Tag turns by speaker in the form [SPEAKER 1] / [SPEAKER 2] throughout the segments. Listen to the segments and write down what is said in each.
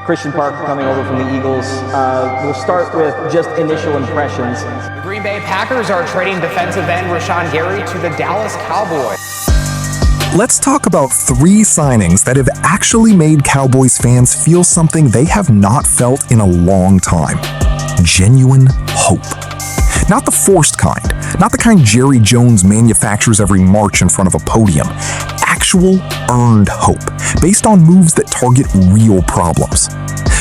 [SPEAKER 1] Christian Parker coming over from the Eagles. We'll start with just initial impressions.
[SPEAKER 2] The Green Bay Packers are trading defensive end Rashawn Gary to the Dallas Cowboys.
[SPEAKER 3] Let's talk about 3 signings that have actually made Cowboys fans feel something they have not felt in a long time. Genuine hope. Not the forced kind, not the kind Jerry Jones manufactures every March in front of a podium. Actual earned hope, based on moves that target real problems.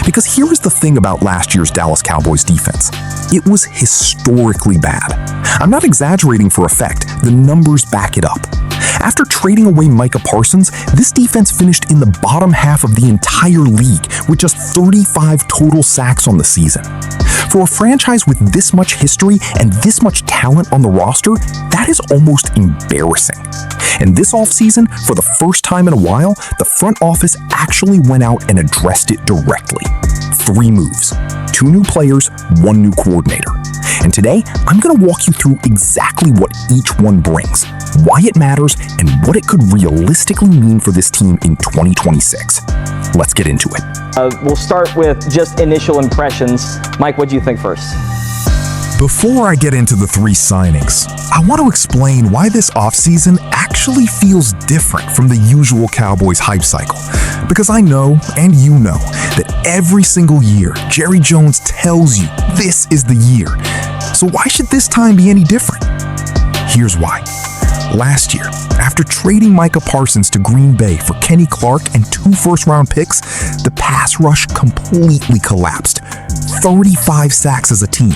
[SPEAKER 3] Because here is the thing about last year's Dallas Cowboys defense. It was historically bad. I'm not exaggerating for effect, the numbers back it up. After trading away Micah Parsons, this defense finished in the bottom half of the entire league with just 35 total sacks on the season. For a franchise with this much history and this much talent on the roster, that is almost embarrassing. And this offseason, for the first time in a while, the front office actually went out and addressed it directly. 3 moves, 2 new players, 1 new coordinator. And today, I'm going to walk you through exactly what each one brings, why it matters, and what it could realistically mean for this team in 2026. Let's get into it.
[SPEAKER 1] We'll start with just initial impressions. Mike, what do you think first?
[SPEAKER 3] Before I get into the 3 signings, I want to explain why this offseason actually feels different from the usual Cowboys hype cycle. Because I know, and you know, that every single year, Jerry Jones tells you this is the year. So why should this time be any different? Here's why. Last year, after trading Micah Parsons to Green Bay for Kenny Clark and 2 first-round picks, the pass rush completely collapsed. 35 sacks as a team.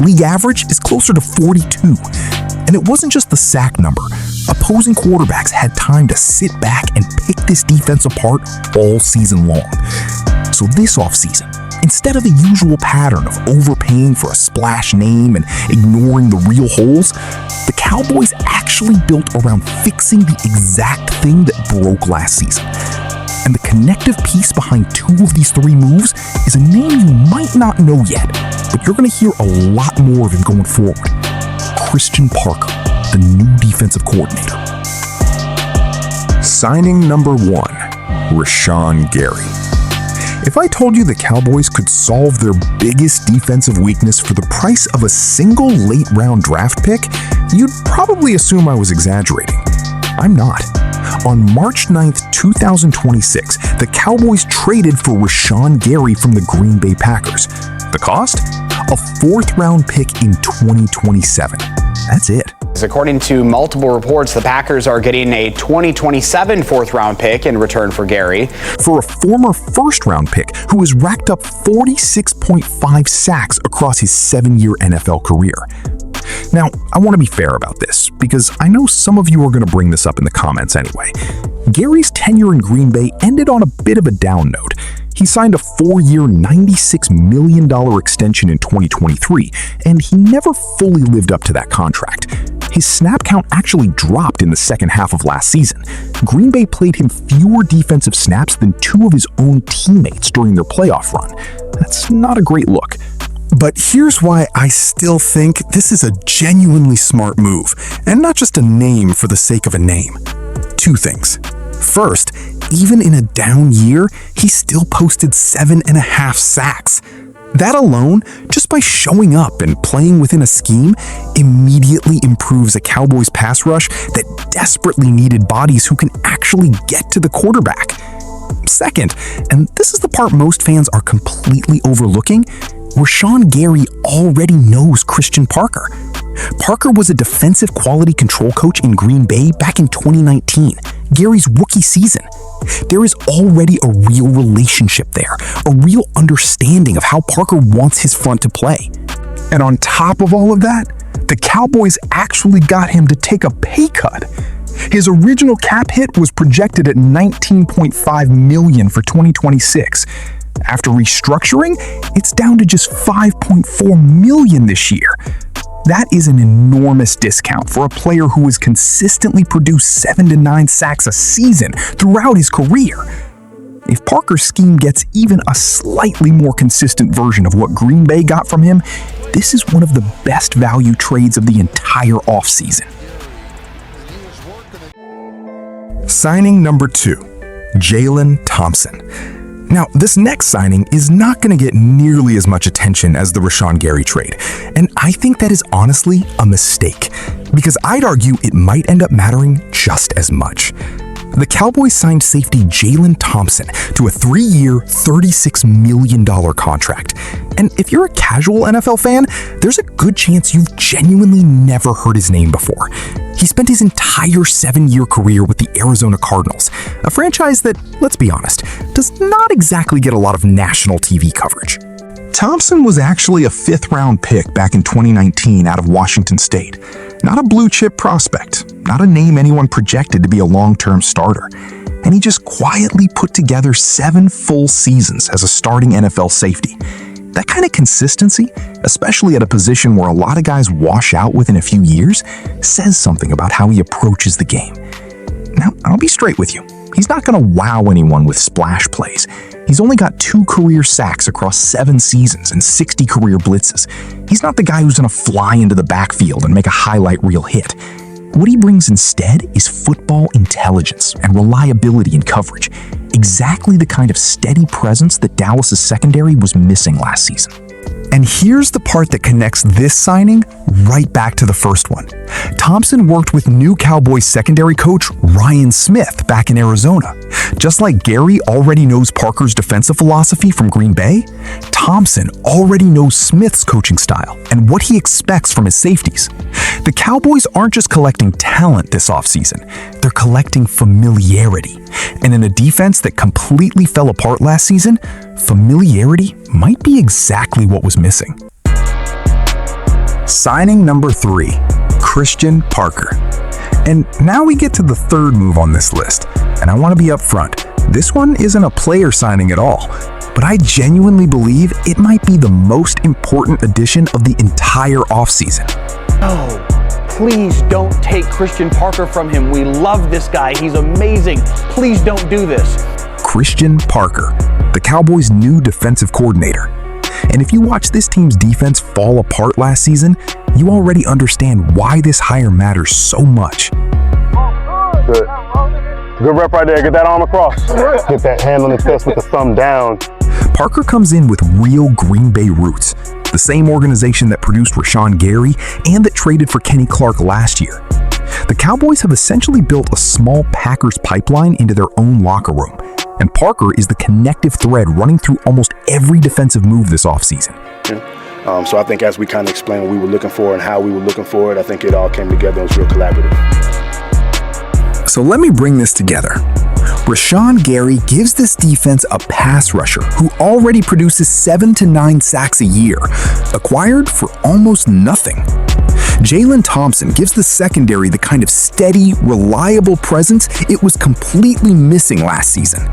[SPEAKER 3] League average is closer to 42. And it wasn't just the sack number. Opposing quarterbacks had time to sit back and pick this defense apart all season long. So this offseason, instead of the usual pattern of overpaying for a splash name and ignoring the real holes, the Cowboys actually built around fixing the exact thing that broke last season. And the connective piece behind 2 of these 3 moves is a name you might not know yet, but you're going to hear a lot more of him going forward. Christian Parker, the new defensive coordinator. Signing number 1, Rashawn Gary. If I told you the Cowboys could solve their biggest defensive weakness for the price of a single late-round draft pick, you'd probably assume I was exaggerating. I'm not. On March 9th, 2026, the Cowboys traded for Rashawn Gary from the Green Bay Packers. The cost? A 4th-round pick in 2027. That's it.
[SPEAKER 2] According to multiple reports, the Packers are getting a 2027 4th-round pick in return for Gary.
[SPEAKER 3] For a former 1st-round pick who has racked up 46.5 sacks across his 7-year NFL career. Now, I want to be fair about this, because I know some of you are going to bring this up in the comments anyway. Gary's tenure in Green Bay ended on a bit of a down note. He signed a 4-year, $96 million extension in 2023, and he never fully lived up to that contract. His snap count actually dropped in the second half of last season. Green Bay played him fewer defensive snaps than 2 of his own teammates during their playoff run. That's not a great look. But here's why I still think this is a genuinely smart move, and not just a name for the sake of a name. 2 things. First, even in a down year, he still posted 7.5 sacks. That alone, just by showing up and playing within a scheme, immediately improves a Cowboys pass rush that desperately needed bodies who can actually get to the quarterback. Second, and this is the part most fans are completely overlooking, Rashawn Gary already knows Christian Parker. Parker was a defensive quality control coach in Green Bay back in 2019, Gary's rookie season. There is already a real relationship there, a real understanding of how Parker wants his front to play. And on top of all of that, the Cowboys actually got him to take a pay cut. His original cap hit was projected at $19.5 million for 2026. After restructuring, it's down to just $5.4 million this year. That is an enormous discount for a player who has consistently produced 7 to 9 sacks a season throughout his career. If Parker's scheme gets even a slightly more consistent version of what Green Bay got from him, this is one of the best value trades of the entire offseason. Signing number 2, Jalen Thompson. Now, this next signing is not going to get nearly as much attention as the Rashawn Gary trade, and I think that is honestly a mistake, because I'd argue it might end up mattering just as much. The Cowboys signed safety Jalen Thompson to a 3-year, $36 million contract. And if you're a casual NFL fan, there's a good chance you've genuinely never heard his name before. He spent his entire 7-year career with the Arizona Cardinals, a franchise that, let's be honest, does not exactly get a lot of national TV coverage. Thompson was actually a 5th-round pick back in 2019 out of Washington State. Not a blue-chip prospect, not a name anyone projected to be a long-term starter. And he just quietly put together 7 full seasons as a starting NFL safety. That kind of consistency, especially at a position where a lot of guys wash out within a few years, says something about how he approaches the game. Now, I'll be straight with you. He's not going to wow anyone with splash plays. He's only got 2 career sacks across 7 seasons and 60 career blitzes. He's not the guy who's going to fly into the backfield and make a highlight reel hit. What he brings instead is football intelligence and reliability in coverage. Exactly the kind of steady presence that Dallas's secondary was missing last season. And here's the part that connects this signing right back to the first one. Thompson worked with new Cowboys secondary coach Ryan Smith back in Arizona. Just like Gary already knows Parker's defensive philosophy from Green Bay, Thompson already knows Smith's coaching style and what he expects from his safeties. The Cowboys aren't just collecting talent this offseason, they're collecting familiarity. And in a defense that completely fell apart last season, familiarity might be exactly what was missing. Signing number 3, Christian Parker. And now we get to the third move on this list, and I want to be upfront. This one isn't a player signing at all, but I genuinely believe it might be the most important addition of the entire offseason.
[SPEAKER 1] No, please don't take Christian Parker from him. We love this guy. He's amazing. Please don't do this.
[SPEAKER 3] Christian Parker, the Cowboys' new defensive coordinator. And if you watch this team's defense fall apart last season, you already understand why this hire matters so much.
[SPEAKER 4] Good. Good rep right there. Get that arm across. Get that hand on the chest with the thumb down.
[SPEAKER 3] Parker comes in with real Green Bay roots, the same organization that produced Rashawn Gary and that traded for Kenny Clark last year. The Cowboys have essentially built a small Packers pipeline into their own locker room, and Parker is the connective thread running through almost every defensive move this offseason.
[SPEAKER 4] So I think as we kind of explained what we were looking for and how we were looking for it, I think it all came together and was real collaborative.
[SPEAKER 3] So let me bring this together. Rashawn Gary gives this defense a pass rusher who already produces 7 to 9 sacks a year, acquired for almost nothing. Jalen Thompson gives the secondary the kind of steady, reliable presence it was completely missing last season.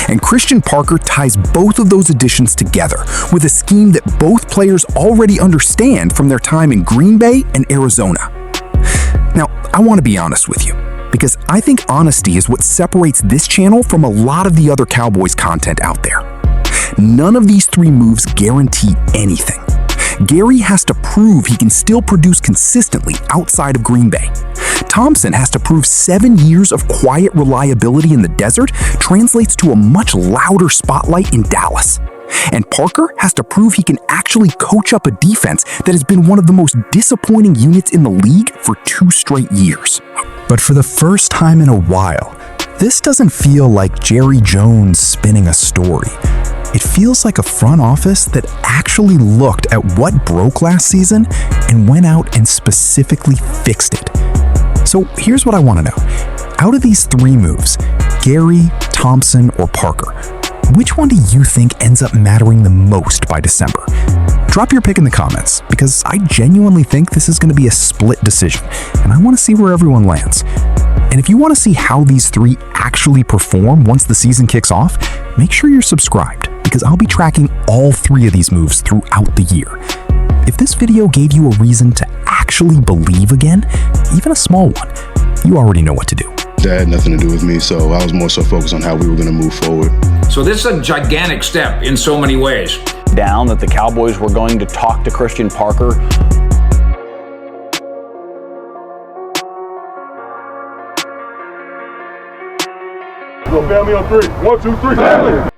[SPEAKER 3] And Christian Parker ties both of those additions together with a scheme that both players already understand from their time in Green Bay and Arizona. Now, I want to be honest with you, because I think honesty is what separates this channel from a lot of the other Cowboys content out there. None of these 3 moves guarantee anything. Gary has to prove he can still produce consistently outside of Green Bay. Thompson has to prove 7 years of quiet reliability in the desert translates to a much louder spotlight in Dallas. And Parker has to prove he can actually coach up a defense that has been one of the most disappointing units in the league for 2 straight years. But for the first time in a while, this doesn't feel like Jerry Jones spinning a story. It feels like a front office that actually looked at what broke last season and went out and specifically fixed it. So here's what I want to know. Out of these 3 moves, Gary, Thompson, or Parker, which one do you think ends up mattering the most by December? Drop your pick in the comments, because I genuinely think this is going to be a split decision, and I want to see where everyone lands. And if you want to see how these 3 actually perform once the season kicks off, make sure you're subscribed, because I'll be tracking all 3 of these moves throughout the year. If this video gave you a reason to actually believe again, even a small one, you already know what to do.
[SPEAKER 4] That had nothing to do with me, so I was more so focused on how we were going to move forward.
[SPEAKER 5] So this is a gigantic step in so many ways.
[SPEAKER 2] Down that the Cowboys were going to talk to Christian Parker.
[SPEAKER 4] Go family on 3. 1, 2, 3. Family.